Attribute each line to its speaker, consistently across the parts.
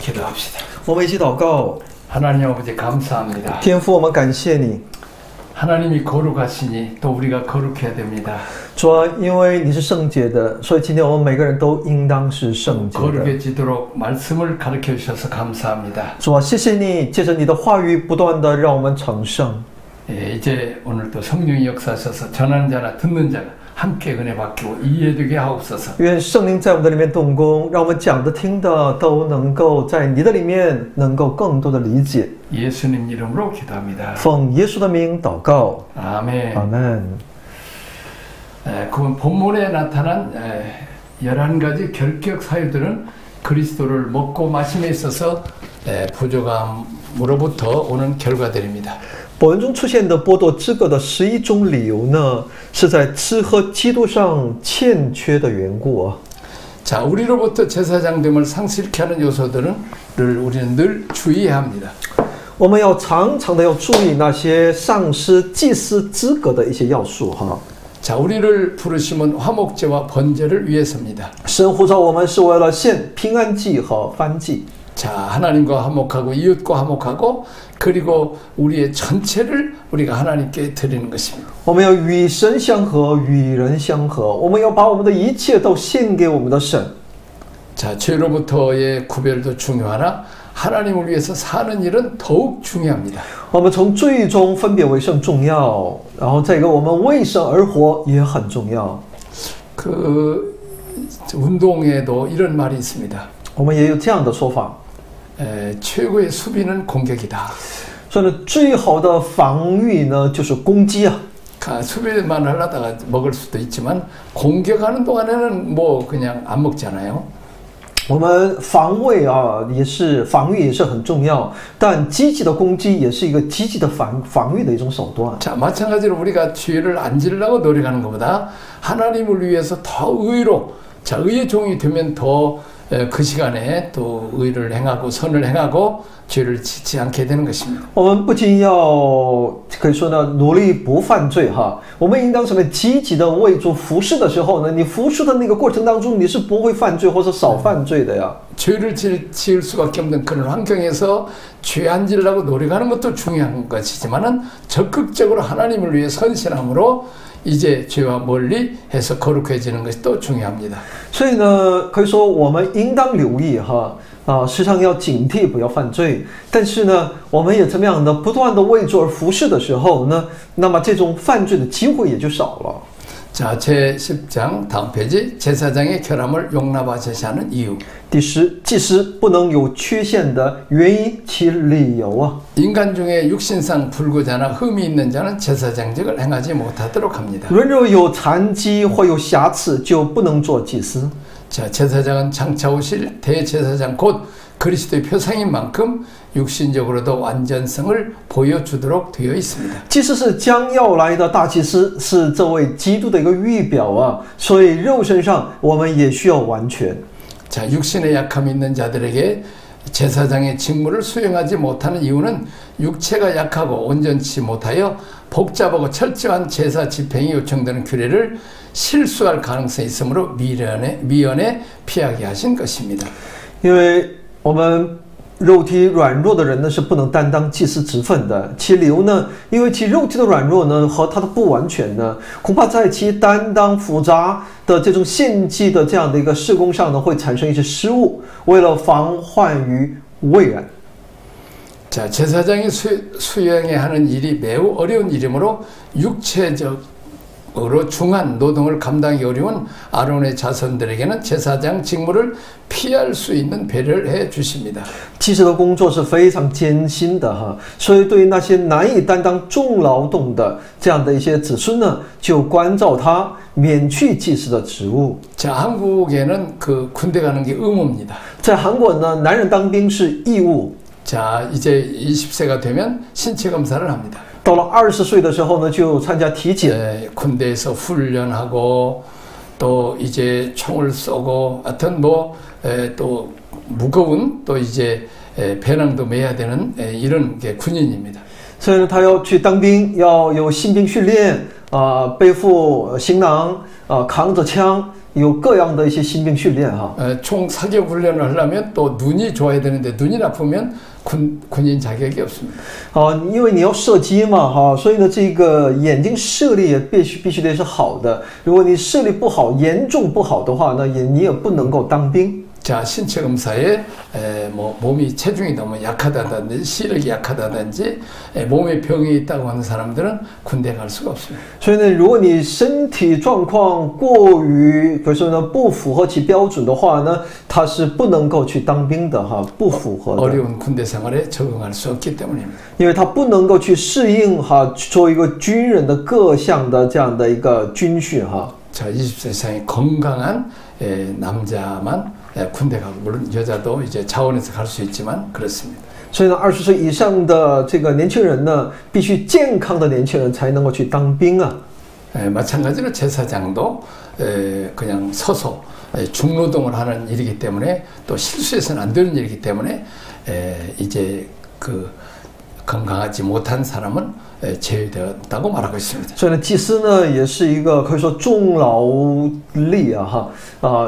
Speaker 1: 기도합시다.
Speaker 2: 我们一起祷告。
Speaker 1: 하나님 아버지 감사합니다.
Speaker 2: 天父，我们感谢你，
Speaker 1: 하나님이 거룩하시니 또 우리가 거룩해야 됩니다.
Speaker 2: 主啊，因为你是圣洁的，所以今天我们每个人都应当是圣洁的。
Speaker 1: 거룩해지도록 말씀을 가르쳐 주셔서 감사합니다.
Speaker 2: 主啊，谢谢你，借着你的话语，不断的让我们成圣。
Speaker 1: 예, 이제 오늘 또 성령이 역사하셔서 전하는 자나 듣는 자가 함께 은혜 받고 이해되게 하옵소서.
Speaker 2: 愿圣灵在我们的里面动工，让我们讲的、听的都能够在你的里面能够更多的理解。
Speaker 1: 예수님 이름으로 기도합니다.
Speaker 2: 奉耶稣的名祷告，
Speaker 1: 아멘.
Speaker 2: 阿门。
Speaker 1: 그 본문에 나타난 11가지 결격 사유들은 그리스도를 먹고 마심에 있어서 부족함으로부터 오는 결과들입니다.
Speaker 2: 本文中出现的剥夺资格的11种理由呢，是在吃喝基督上欠缺的缘故啊。
Speaker 1: 자, 우리로부터 제사장됨을 상실케 하는 요소들을 우리는 늘 주의해야 합니다.
Speaker 2: 我们要常常的要注意那些丧失祭司资格的一些要素哈。
Speaker 1: 자, 우리를 부르심은 화목제와 번제를 위해서입니다.
Speaker 2: 神呼召我们是为了献平安祭和燔祭。
Speaker 1: 자, 하나님과 화목하고 이웃과 화목하고 그리고 우리의 전체를 우리가 하나님께 드리는 것입니다.
Speaker 2: 我们要与神相合，与人相合。我们要把我们的一切都献给我们的神。
Speaker 1: 자, 죄로부터의 구별도 중요하나 하나님을 위해서 사는 일은 더욱 중요합니다.
Speaker 2: 我们从罪中分别为圣重要，然后再一个我们为神而活也很重要。
Speaker 1: 그 운동에도 이런 말이 있습니다.
Speaker 2: 我们也有这样的说法，
Speaker 1: 최고의 수비는 공격이다.
Speaker 2: 所以呢，最好的防御呢就是攻击啊。
Speaker 1: 수비만 하려다가 먹을 수도 있지만 공격하는 동안에는 뭐 그냥 안 먹잖아요.
Speaker 2: 我们防卫啊，也是防御也是很重要，但积极的攻击也是一个积极的防御的一种手段。
Speaker 1: 자, 마찬가지로 우리가 죄를 안 지으려고 노력하는 것보다 하나님을 위해서 더 의로, 자, 의의 종이 되면 더 그 시간에 또 의를 행하고 선을 행하고 죄를 짓지 않게 되는 것입니다.
Speaker 2: 我们不仅要可以说呢努力不犯罪哈，我们应当什么积极的为主服侍的时候呢，你服侍的那个过程当中你是不会犯罪或者少犯罪的呀。
Speaker 1: 죄를 지을 수밖에 없는 그런 환경에서 죄 안 지으려고 노력하는 것도 중요한 것이지만은 적극적으로 하나님을 위해 선신함으로 이제 죄와 멀리 해서 거룩해지는 것이 또 중요합니다.
Speaker 2: 所以呢，可以说我们应当留意哈。 时常要警惕，不要犯罪。但是呢，我们也怎么样的不断的为主而服侍的时候呢，那么这种犯罪的机会也就少了。
Speaker 1: 자, 제10장 다음 페이지 제사장의 결함을 용납하셔야 하는 이유.
Speaker 2: 第10，祭司不能有缺陷的原因其理由啊。
Speaker 1: 인간 중에 육신상 불구자나 흠이 있는 자는 제사장직을 행하지 못하도록 합니다.
Speaker 2: 人若有残疾或有瑕疵，就不能做祭司。
Speaker 1: 자, 제사장은 장차 오실 대제사장 곧 그리스도의 표상인 만큼 육신적으로도 완전성을 보여주도록 되어 있습니다.
Speaker 2: 祭司是将要来的大祭司，是这位基督的一个预表啊，所以肉身上我们也需要完全。
Speaker 1: 자, 육신의 약함이 있는 자들에게 제사장의 직무를 수행하지 못하는 이유는 육체가 약하고 온전치 못하여 복잡하고 철저한 제사 집행이 요청되는 규례를 실수할 가능성이 있으므로 미연에 피하게 하신 것입니다.
Speaker 2: 因为我们肉体软弱的人呢是不能担当祭司职分的，其理由呢，因为其肉体的软弱呢和他的不完全呢，恐怕在其担当复杂的这种献祭的这样的一个事工上呢，会产生一些失误。为了防患于未然。
Speaker 1: 자, 제사장이 수행해야 하는 일이 매우 어려운 일이므로 육체적으로 중한 노동을 감당하기 어려운 아론의 자손들에게는 제사장 직무를 피할 수 있는 배려를 해 주십니다.
Speaker 2: 祭司的工作是非常艰辛的哈，所以对于那些难以担当重劳动的这样的一些子孙呢，就关照他免去祭司的职务。
Speaker 1: 자, 한국에는 그 군대 가는 게 의무입니다.
Speaker 2: 在韩国呢，男人当兵是义务。
Speaker 1: 자, 이제 20세가 되면 신체 검사를 합니다.
Speaker 2: 到了20岁的时候呢，就参加体检。
Speaker 1: 군대에서 훈련하고 또 이제 총을 쏘고 하여튼 뭐 또 무거운 또 이제 배낭도 메야 되는 이런 게 군인입니다.
Speaker 2: 所以他要去当兵，要有新兵训练背负行囊扛着枪有各样的一些新兵训练哈。
Speaker 1: 총 사격 훈련을 하려면 또 눈이 좋아야 되는데 눈이 나쁘면 군인 자격이 없습니다.
Speaker 2: 因为你要射击嘛哈，所以呢，这个眼睛视力也必须得是好的。如果你视力不好，严重不好的话，那你也不能够当兵。
Speaker 1: 자, 신체 검사에 뭐 몸이 체중이 너무 약하다든지 시력이 약하다든지 몸에 병이 있다고 하는 사람들은 군대 갈 수가 없습니다.
Speaker 2: 所以呢，如果你身体状况过于，比如说呢不符合其标准的话呢，他是不能够去当兵的哈，不符合的。
Speaker 1: 어려운 군대 생활에 적응할 수 없기 때문입니다.
Speaker 2: 因为他不能够去适应哈，做一个军人的各项的这样的一个军训哈。
Speaker 1: 자, 20세 이상의 건강한 남자만 군대 가고 물론 여자도 이제 자원에서 갈 수 있지만 그렇습니다.
Speaker 2: 所以呢，20岁以上的这个年轻人呢，必须健康的年轻人才能够去当兵啊。
Speaker 1: 마찬가지로 제사장도 그냥 서서 중노동을 하는 일이기 때문에 또 실수해서는 안 되는 일이기 때문에 이제 그 건강하지 못한 사람은 제외되었다고 말하고 있습니다.
Speaker 2: 所以呢，祭司呢也是一个可以说重劳力啊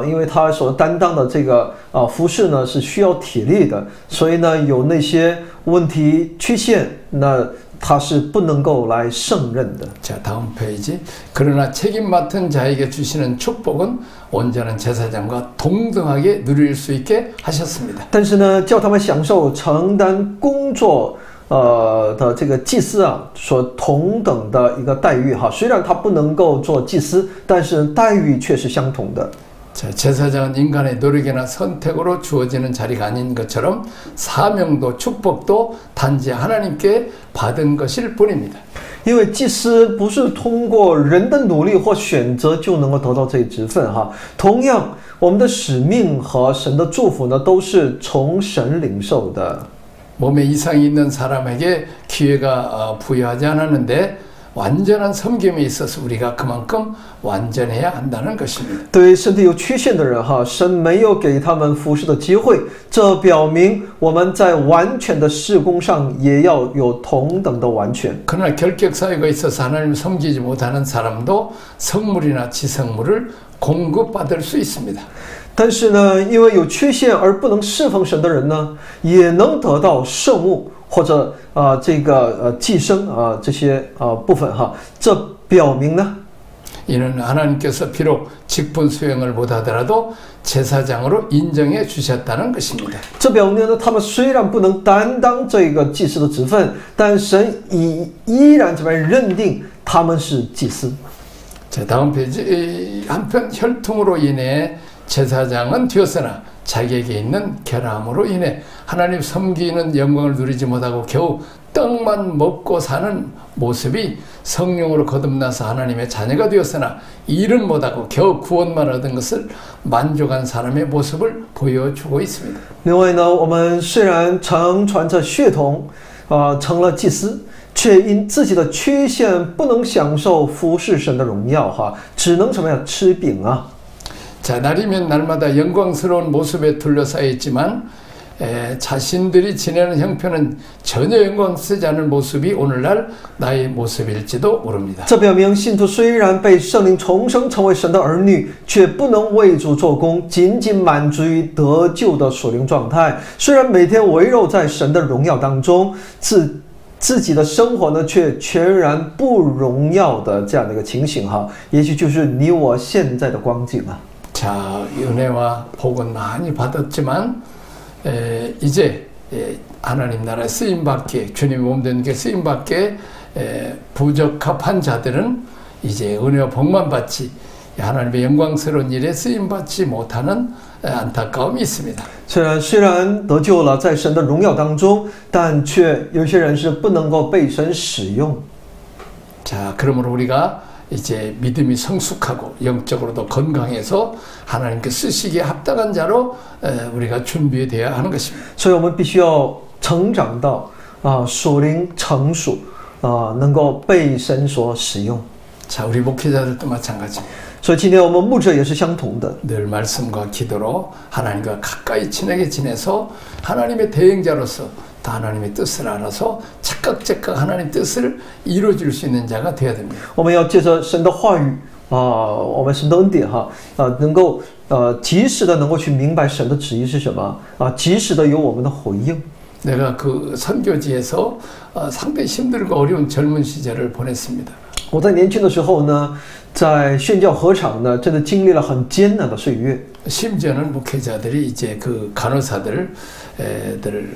Speaker 2: 因为他所担当的这个服饰呢是需要体力的，所以呢有那些问题缺陷，那他是不能够来胜任的。
Speaker 1: 자, 다음 페이지. 그러나 책임 맡은 자에게 주시는 축복은 온전한 제사장과 동등하게 누릴 수 있게 하셨습니다.
Speaker 2: 但是呢，叫他们享受承担工作的这个祭司啊，所同等的一个待遇哈。虽然他不能够做祭司，但是待遇却是相同的。
Speaker 1: 자, 제사장은 인간의 노력이나 선택으로 주어지는 자리가 아닌 것처럼 사명도 축복도 단지 하나님께 받은 것일 뿐입니다.
Speaker 2: 因为祭司不是通过人的努力或选择就能够得到这一职分哈。同样，我们的使命和神的祝福呢，都是从神领受的。
Speaker 1: 몸에 이상이 있는 사람에게 기회가 부여하지 않았는데 완전한 섬김에 있어서 우리가 그만큼 완전해야 한다는 것입니다.
Speaker 2: 对于身体有缺陷的人哈，神没有给他们服侍的机会，这表明我们在完全的事工上也要有同等的完全。
Speaker 1: 그러나 결격 사유가 있어서 하나님을 섬기지 못하는 사람도 성물이나 지성물을 공급받을 수 있습니다.
Speaker 2: 但是呢，因为有缺陷而不能侍奉神的人呢，也能得到圣物或者这个寄生这些部分哈。这表明呢，
Speaker 1: 이는 하나님께서 비록 직분 수행을 못하더라도 제사장으로 인정해 주셨다는 것입니다.
Speaker 2: 这表明呢，他们虽然不能担当这个祭司的职分，但神依然这边认定他们是祭司。
Speaker 1: 자, 다음 페이지. 한편 혈통으로 인해 제사장은 되었으나 자기에게 있는 결함으로 인해 하나님 섬기는 영광을 누리지 못하고 겨우 떡만 먹고 사는 모습이 성령으로 거듭나서 하나님의 자녀가 되었으나 일은 못하고 겨우 구원만 얻은 것을 만족한 사람의 모습을 보여주고 있습니다.
Speaker 2: 另外呢，我们虽然承传着血统，成了祭司，却因自己的缺陷不能享受服侍神的荣耀哈，只能什么呀？吃饼啊。
Speaker 1: 자, 날이면 날마다 영광스러운 모습에 둘러싸여 있지만 자신들이 지내는 형편은 전혀 영광스러지 않은 모습이 오늘날 나의 모습일지도 모릅니다.
Speaker 2: 这表明信徒虽然被圣灵重生成为神的儿女，却不能为主做工，仅仅满足于得救的属灵状态。虽然每天围绕在神的荣耀当中，自己的生活呢，却全然不荣耀的这样的一个情形哈，也许就是你我现在的光景啊。
Speaker 1: 자, 은혜와 복은 많이 받았지만 이제 하나님 나라에 쓰임받기에 주님의 몸된 게 쓰임받기에 부적합한 자들은 이제 은혜와 복만 받지 하나님의 영광스러운 일에 쓰임받지 못하는 안타까움이 있습니다.
Speaker 2: 虽然得救了，在神的荣耀当中，但却有些人是不能够被神使用。
Speaker 1: 자, 그러므로 우리가 이제 믿음이 성숙하고 영적으로도 건강해서 하나님께 쓰시기에 합당한 자로 우리가 준비되어야 하는 것입니다.
Speaker 2: 所以我们必须要成长到属灵成熟能够被神所使用。
Speaker 1: 자, 우리 목회자들도 마찬가지.
Speaker 2: 所以今天我们牧者也是相同的。
Speaker 1: 늘 말씀과 기도로 하나님과 가까이 친하게 지내서 하나님의 대행자로서 다 하나님의 뜻을 알아서 착각적각 하나님의 뜻을 이루어줄 수 있는 자가 되어야 됩니다.
Speaker 2: 我们要借着神的话语我们神的恩典哈，能够及时的能够去明白神的旨意是什么及时的有我们的回应。
Speaker 1: 내가 그 선교지에서 상당히 힘들고 어려운 젊은 시절을 보냈습니다.
Speaker 2: 我在年轻的时候呢，在宣教合场呢，真的经历了很艰难的岁月。
Speaker 1: 심지어는 목회자들이 이제 그 간호사들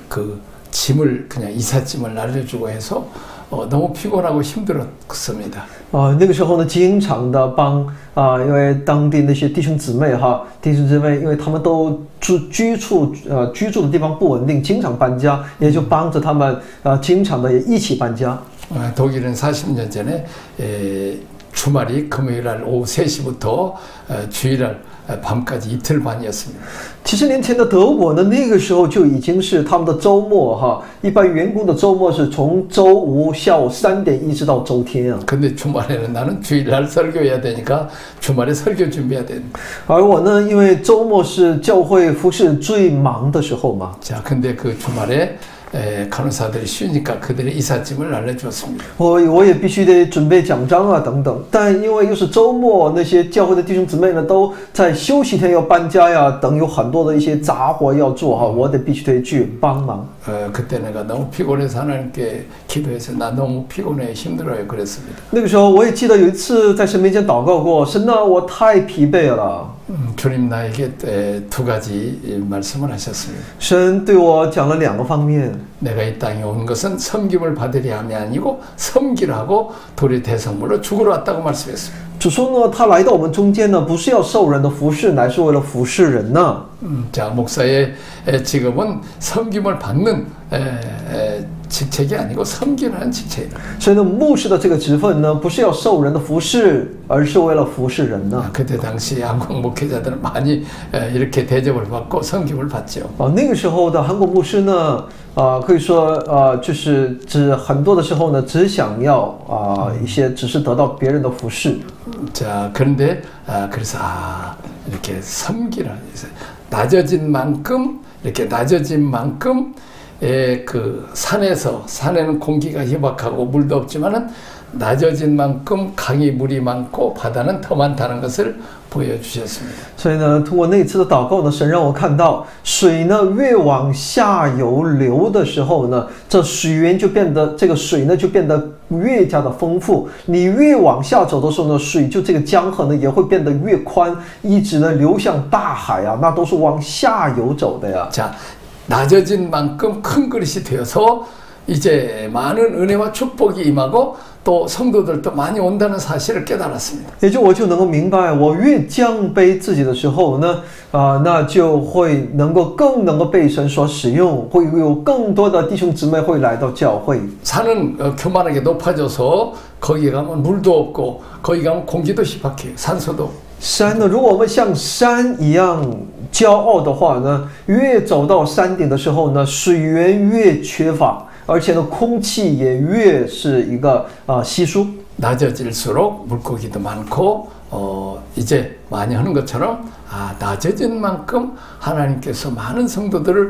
Speaker 1: 그 짐을 그냥 이삿짐을 날려주고 해서 너무 피곤하고 힘들었습니다.
Speaker 2: 那个时候呢，经常的帮因为当地那些弟兄姊妹因为他们都居住的地方不稳定，经常搬家，也就帮着他们经常的也一起搬家。
Speaker 1: 독일은 40년 전에 주말이 금요일날 오후 3시부터 주일날 밤까지 이틀 반이었습니다.
Speaker 2: 70年前的德国呢，那个时候就已经是他们的周末一般员工的周末是从周五下午3点一直到周天啊。
Speaker 1: 근데 주말에는 나는 주일날 설교해야 되니까 주말에 설교 준비해야 됩니다.
Speaker 2: 而我呢，因为周末是教会服事最忙的时候嘛。
Speaker 1: 자, 근데 그 주말에 간호사들이 쉬니까 그들의 이삿짐을 알려주었습니다.
Speaker 2: 我也必须得准备奖章等等，但因为又是周末，那些教会的弟兄姊妹呢都在休息天要搬家等有很多的一些杂活要做我得必须得去帮忙。
Speaker 1: 그때 내가 너무 피곤해서 하나님께 기도해서 나 너무 피곤해 힘들어요 그랬습니다.
Speaker 2: 那个时候我也记得有一次在神面前祷告过，神啊，我太疲惫了。
Speaker 1: 주님 나에게 두 가지 말씀을 하셨습니다.
Speaker 2: 神对我讲了2个方面。
Speaker 1: 내가 이 땅에 온 것은 섬김을 받으려 함이 아니고 섬기려 하고 도리 대성물로 죽으러 왔다고 말씀했습니다.
Speaker 2: 主说呢，他来到我们中间呢，不是要受人的服侍，乃是为了服侍人呢。
Speaker 1: 자, 목사의 직업은 섬김을 받는 직책이 아니고 섬기는 직책이다.
Speaker 2: 所以呢，牧师的这个职分呢，不是要受人的服侍，而是为了服侍人呢。
Speaker 1: 그때 당시 한국 목회자들은 많이 이렇게 대접을 받고 섬김을 받죠.
Speaker 2: 那个时候的韩国牧师呢，可以说就是很多的时候呢，只想要一些只是得到别人的服侍。
Speaker 1: 자, 그런데 그래서 이렇게 섬기라. 낮아진 만큼 이렇게 낮아진 만큼 그 산에는 공기가 희박하고 물도 없지만은 낮아진 만큼 강이 물이 많고 바다는 더 많다는 것을 보여주셨습니다.
Speaker 2: 所以呢，通过那次的祷告呢，神让我看到水呢越往下游流的时候呢，这水源就变得这个水呢就变得越加的丰富。你越往下走的时候呢，水就这个江河呢也会变得越宽，一直呢流向大海那都是往下游走的呀。
Speaker 1: 자, 낮아진 만큼 큰 그릇이 되어서 이제 많은 은혜와 축복이 임하고 또 성도들도 많이 온다는 사실을 깨달았습니다.
Speaker 2: 也就我就能够明白，我越降卑自己的时候呢，那就会更能够被神所使用，会有更多的弟兄姊妹会来到教会。
Speaker 1: 산은 교만하게 높아져서 거기 가면 물도 없고 거기 가면 공기도 희박해요. 산소도.
Speaker 2: 山呢，如果我们像山一样骄傲的话呢，越走到山顶的时候呢，水源越缺乏，而且呢，空气也越是一个稀疏。
Speaker 1: 낮아질수록 물고기도 많고 이제 많이 하는 것처럼 낮아진 만큼 하나님께서 많은 성도들을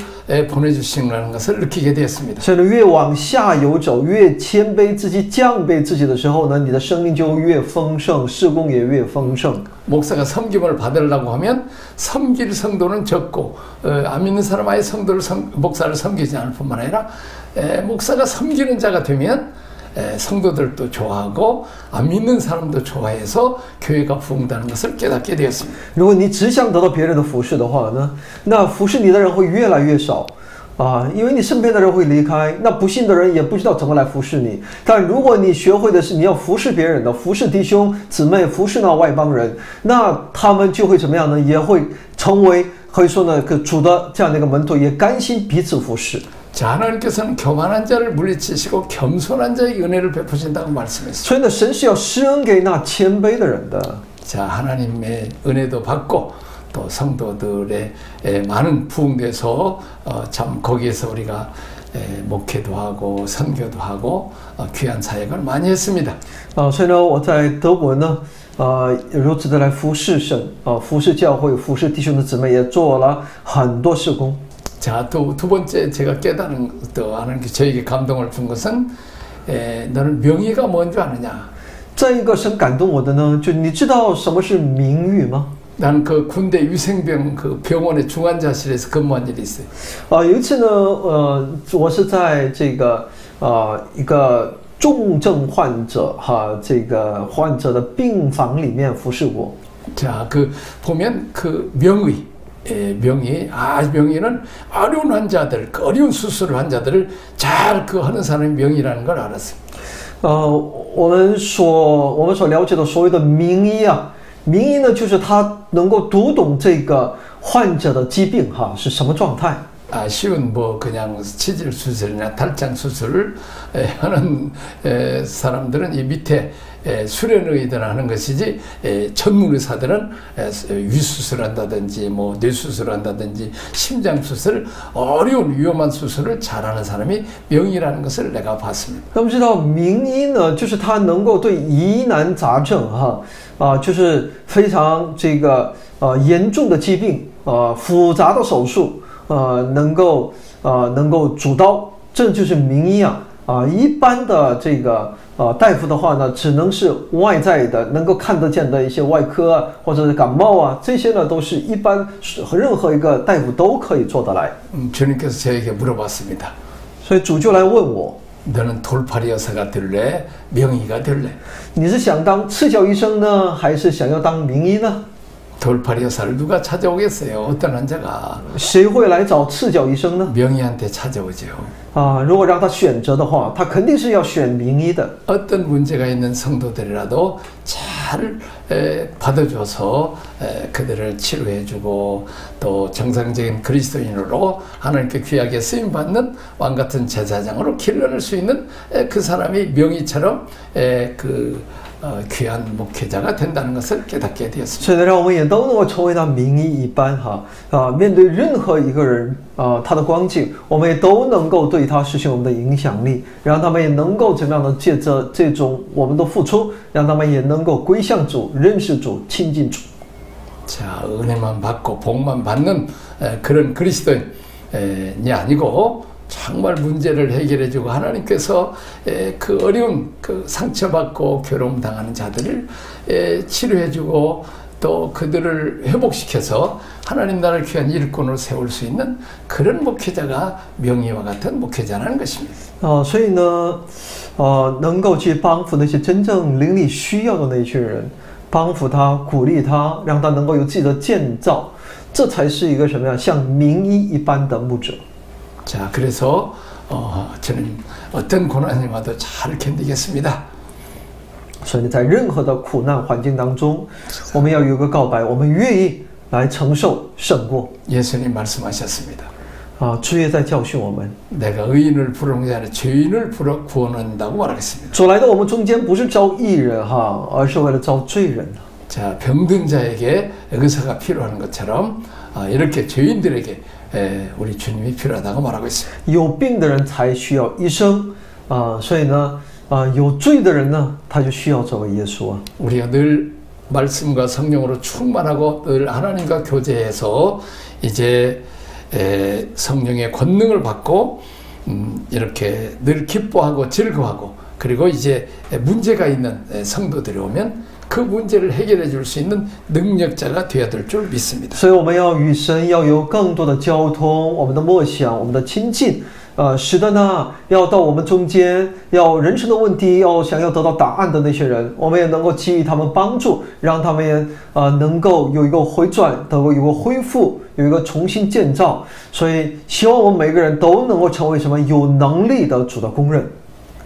Speaker 1: 보내주신다는 것을 느끼게 되었습니다.
Speaker 2: 所以呢，越往下游走，越谦卑自己、降卑自己的时候呢，你的生命就越丰盛，事工也越丰盛。
Speaker 1: 목사가 섬김을 받으려고 하면 섬길 성도는 적고 안 믿는 사람 아예 목사를 섬기지 않을 뿐만 아니라 목사가 섬기는 자가 되면 성도들도 좋아하고 안 믿는 사람도 좋아해서 교회가 부흥다는 것을 깨닫게 되었습니다.
Speaker 2: 如果你只想得到别人的服侍的话呢，那服侍你的人会越来越少。 因为你身边的人会离开，那不信的人也不知道怎么来服侍你。但如果你学会的是你要服侍别人的，服侍弟兄姊妹，服侍那外邦人，那他们就会怎么样呢？也会成为可以说呢，그主的这样的一个门徒，也甘心彼此服侍。
Speaker 1: 자, 하나님께서는 교만한 자를 물리치시고 겸손한 자에게 은혜를 베푸신다고 말씀했습니다.
Speaker 2: 所以呢，神是要施恩给那谦卑的人的。
Speaker 1: 자, 하나님의 은혜도 받고 또 성도들의 많은 부흥돼서 참 거기에서 우리가 목회도 하고 선교도 하고 귀한 사역을 많이 했습니다.
Speaker 2: 所以呢，我在德国呢，如此的来服侍神，服侍教会，服侍弟兄的姊妹，也做了很多事工。
Speaker 1: 자, 또 두 번째 제가 깨달은 또 하나님께 저에게 감동을 준 것은 너는 명예가 뭔 줄 아느냐?
Speaker 2: 再一个神感动我的呢，就你知道什么是名誉吗？
Speaker 1: 나는 그 군대 위생병 그 병원의 중환자실에서 근무한 일이 있어요.
Speaker 2: 有一次呢，我是在这个一个重症患者这个患者的病房里面服侍过。
Speaker 1: 자, 그 보면 그 명의, 명의는 어려운 환자들, 그 어려운 수술 환자들을 잘 그 하는 사람이 명의라는 걸 알았어요.
Speaker 2: 我们所了解的所谓的名医啊，名医呢就是他能够读懂这个患者的疾病是什么状态。
Speaker 1: 쉬운 뭐 그냥 치질 수술이나 탈장 수술을 하는 사람들은 이 밑에 수련의들 하는 것이지 전문 의사들은 위수술한다든지 뭐 뇌수술한다든지 심장 수술 어려운 위험한 수술을 잘하는 사람이 명의라는 것을 내가 봤습니다.
Speaker 2: 那么知道名医呢，就是他能够对疑难杂症就是非常这个严重的疾病复杂的手术。 能够主刀，这就是名医一般的这个大夫的话呢，只能是外在的，能够看得见的一些外科或者是感冒这些呢，都是一般任何一个大夫都可以做得来。
Speaker 1: 주님께서 저에게 물어봤습니다.
Speaker 2: 所以主就来问我，
Speaker 1: 너는 돌팔이 여사가 될래? 명의가 될래?
Speaker 2: 你是想当赤脚医生呢，还是想要当名医呢？
Speaker 1: 돌팔이 여사를 누가 찾아오겠어요? 어떤 환자가?
Speaker 2: 谁会来找赤脚医生呢？
Speaker 1: 명의한테 찾아오죠.
Speaker 2: 如果让他选择的话，他肯定是要选名医的。
Speaker 1: 어떤 문제가 있는 성도들이라도 잘 받아줘서 그들을 치료해주고 또 정상적인 그리스도인으로 하나님께 귀하게 쓰임받는 왕같은 제사장으로 길러낼 수 있는 그 사람이 명의처럼 귀한 목회자가 된다는 것을 깨닫게 되었습니다.
Speaker 2: 所以呢，让我们也都能够成为他名医一般面对任何一个人他的光景，我们也都能够对他实行我们的影响力，让他们也能够怎么样的借着这种我们的付出，让他们也能够归向主、认识主、亲近主。
Speaker 1: 자, 은혜만 받고 복만 받는 그런 그리스도인이 아니고 정말 문제를 해결해주고 하나님께서 그 어려운 그 상처받고 괴로움 당하는 자들을 치료해주고 또 그들을 회복시켜서 ha나님 나라를 귀한 일꾼으로 세울 수 있는 그런 목회자가 명의와 같은 목회자라는 것입니다.
Speaker 2: 所以呢，能够去帮扶那些真正灵里需要的那些人，帮扶他、鼓励他，让他能够有自己的建造，这才是一个什么样像名医一般的牧者。
Speaker 1: 자, 그래서 저는 어떤 고난이 와도 잘 견디겠습니다.
Speaker 2: 所以在任何的苦难环境当中，我们要有一个告白，我们愿意来承受胜过。
Speaker 1: 예수님 말씀하셨습니다.
Speaker 2: 主也在教训我们。
Speaker 1: 내가 의인을 부르는 게 아니라 죄인을 구원한다고 말하겠습니다.
Speaker 2: 所来的我们中间不是招义人而是为了招罪人。
Speaker 1: 자, 병든 자에게 의사가 필요한 것처럼 이렇게 죄인들에게 우리 주님이 필요하다고 말하고 있습니다.
Speaker 2: 有病的人才需要医生所以呢有罪的人呢他就需要这位耶稣
Speaker 1: 우리가 늘 말씀과 성령으로 충만하고 늘 하나님과 교제해서 이제 성령의 권능을 받고 이렇게 늘 기뻐하고 즐거워하고 그리고 이제 문제가 있는 성도들이 오면 그 문제를 해결해 줄 수 있는 능력자가 되어야 될 줄 믿습니다.
Speaker 2: 所以我们要与神要有更多的交通，我们的默想，我们的亲近，使得呢要到我们中间，要人生的问题，要想要得到答案的那些人，我们也能够给予他们帮助，让他们也能够有一个回转，能够有一个恢复，有一个重新建造。所以希望我们每个人都能够成为什么有能力的主的工人。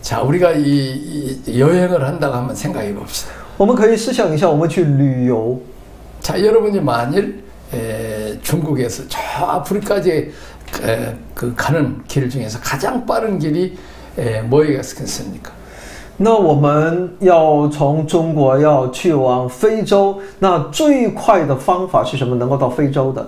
Speaker 1: 자, 우리가 이 여행을 한다고 한번 생각해 봅시다.
Speaker 2: 我们可以思想一下，我们去旅游。
Speaker 1: 자, 여러분이 만일 중국에서 저 아프리카까지 그 가는 길 중에서 가장 빠른 길이 뭐였겠습니까?
Speaker 2: 那我们要从中国要去往非洲，那最快的方法是什么？能够到非洲的？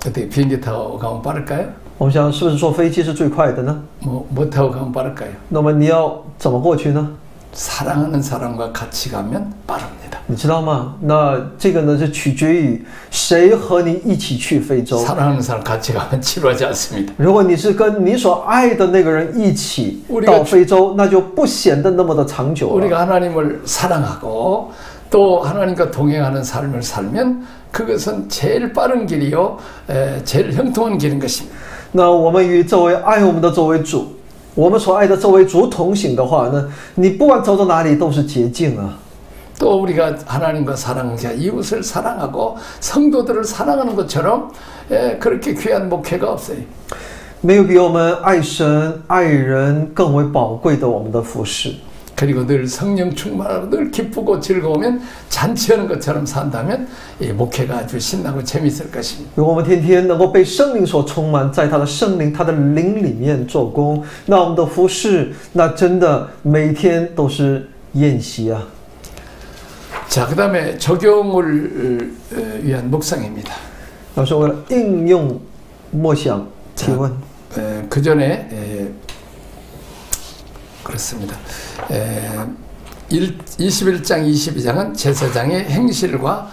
Speaker 1: 어떻게 비행기 타고 가면 빠를까요?
Speaker 2: 我们想，是不是坐飞机是最快的呢？
Speaker 1: 뭐 타고 가면 빠를까요?
Speaker 2: 那么你要怎么过去呢？
Speaker 1: 사랑하는 사람과 같이 가면 빠릅니다.
Speaker 2: 你知道吗？那这个呢是取决于谁和你一起去非洲。
Speaker 1: 사랑하는 사람 같이 가면 지루하지 않습니다.
Speaker 2: 如果你是跟你所爱的那个人一起
Speaker 1: 우리가
Speaker 2: 到非洲，那就不显得那么的长久了。
Speaker 1: 우리가 하나님을 사랑하고 또 하나님과 동행하는 삶을 살면 그것은 제일 빠른 길이요, 제일 형통한 길인 것입니다.
Speaker 2: 那我们与这位爱我们的这位主，我们所爱的这位主同行的话呢，你不管走到哪里都是捷径啊。
Speaker 1: 또 우리가 하나님과 사랑자 이웃을 사랑하고 성도들을 사랑하는 것처럼 그렇게 귀한 목회가 없어요.
Speaker 2: 没有比我们爱神爱人更为宝贵的我们的服侍。
Speaker 1: 그리고 늘 성령 충만하고 늘 기쁘고 즐거우면 잔치하는 것처럼 산다면 이 목회가 아주 신나고 재미있을 것입니다.
Speaker 2: 如果我们天天能够被圣灵所充满，在他的圣灵、他的灵里面做工，那我们的服侍，那真的每天都是宴席啊。
Speaker 1: 자, 그 다음에 적용을 위한 묵상입니다.
Speaker 2: 那是为了应用默想提问。
Speaker 1: 그 전에 그렇습니다. 21장, 22장은 제사장의 행실과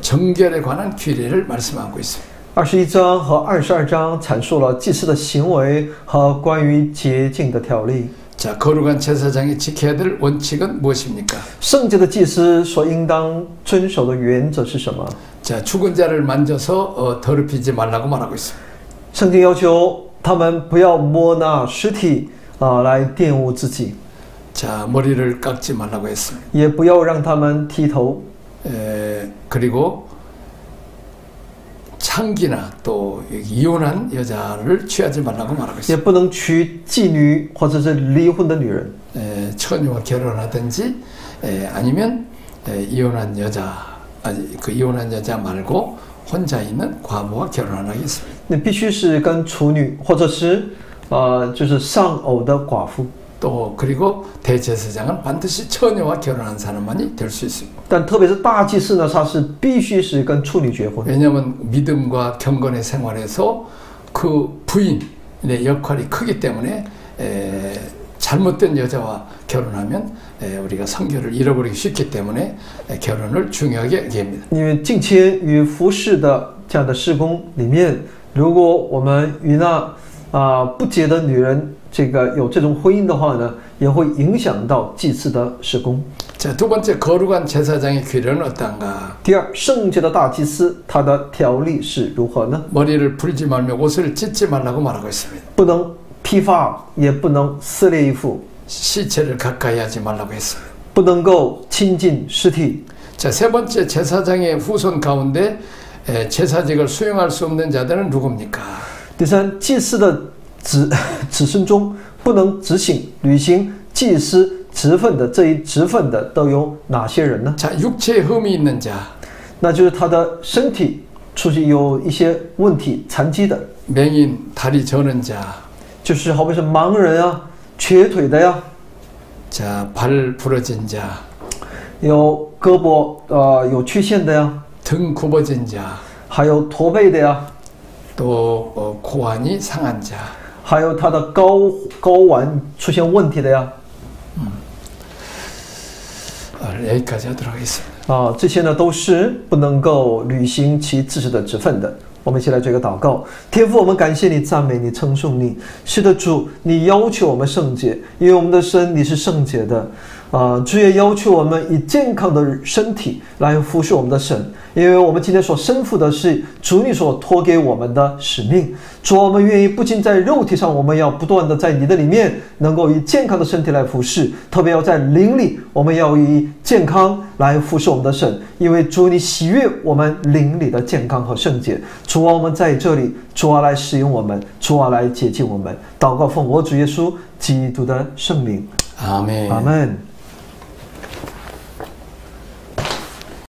Speaker 1: 정결에 관한 규례를 말씀하고 있습니다.
Speaker 2: 21章和22章阐述了祭司的行为和关于洁净的条例。
Speaker 1: 자, 거룩한 제사장이 지켜야 될 원칙은 무엇입니까?
Speaker 2: 圣洁的祭司所应当遵守的原则是什么？
Speaker 1: 자, 죽은 자를 만져서 더럽히지 말라고 말하고 있습니다.
Speaker 2: 圣经要求他们不要摸那尸体来玷污自己，
Speaker 1: 자, 머리를 깎지 말라고 했습니다.
Speaker 2: 也不要让他们剃头，
Speaker 1: 그리고 창기나 또 이혼한 여자를 취하지 말라고 말하고
Speaker 2: 也
Speaker 1: 있습니다.
Speaker 2: 不能娶妓女或者是离婚的女人，
Speaker 1: 처녀와 결혼하든지 아니면 이혼한 여자, 그 이혼한 여자 말고 혼자 있는 과부와 결혼하겠습니다.
Speaker 2: 你必须是跟处女或者是就是丧偶的寡妇。
Speaker 1: 또 그리고 대제사장은 반드시 처녀와 결혼한 사람만이 될 수 있습니다.
Speaker 2: 但特别是大祭司呢，他是必须是跟处女结婚，
Speaker 1: 왜냐하면 믿음과 경건의 생활에서 그 부인의 역할이 크기 때문에 잘못된 여자와 결혼하면 우리가 성결을 잃어버리기 쉽기 때문에 결혼을 중요하게 여깁니다.
Speaker 2: 因为敬虔与服侍的这样的事工里面，如果我们与那不洁的女人有这种婚姻的话呢，也会影响到祭祀的事工。
Speaker 1: 자, 두 번째 거룩한 제사장의 규례는 어떤가?
Speaker 2: 第二，圣洁的大祭司他的条例是如何呢？
Speaker 1: 머리를 풀지 말며 옷을 찢지 말라고 말하고 있습니다.
Speaker 2: 不能披发，也不能撕裂衣服，
Speaker 1: 시체를 가까이 하지 말라고 했습니다.
Speaker 2: 不能够亲近尸体。
Speaker 1: 자, 세 번째 제사장의 후손 가운데 제사직을 수행할 수 없는 자들은 누굽니까?
Speaker 2: 第三，祭司的子孙中不能执行履行祭司职分的这一职分的都有哪些人呢？
Speaker 1: 자, 육체에 흠이 있는 자,
Speaker 2: 那就是他的身体出现有一些问题、残疾的，
Speaker 1: 맹인, 다리 저는 자,
Speaker 2: 就是好比是盲人啊、瘸腿的呀，
Speaker 1: 자, 발 부러진 자,
Speaker 2: 有胳膊有缺陷的呀，
Speaker 1: 등 굽어진 자,
Speaker 2: 还有驼背的呀，
Speaker 1: 또 고환이 상한 자.
Speaker 2: 还有他的睾丸出现问题的呀。
Speaker 1: 여기까지 하도록 하겠습니다.
Speaker 2: 这些呢都是不能够履行其自身的职分的。我们一起来做一个祷告。天父，我们感谢你、赞美你、称颂你。是的，主，你要求我们圣洁，因为我们的神你是圣洁的。主也要求我们以健康的身体来服侍我们的神，因为我们今天所身负的是主你所托给我们的使命。主，我们愿意不仅在肉体上，我们要不断的在你的里面能够以健康的身体来服侍，特别要在灵里，我们要以健康来服侍我们的神，因为主你喜悦我们灵里的健康和圣洁。主啊，我们在这里，主啊来使用我们，主啊来洁净我们。祷告奉我主耶稣基督的圣名，
Speaker 1: 아멘.
Speaker 2: 아멘.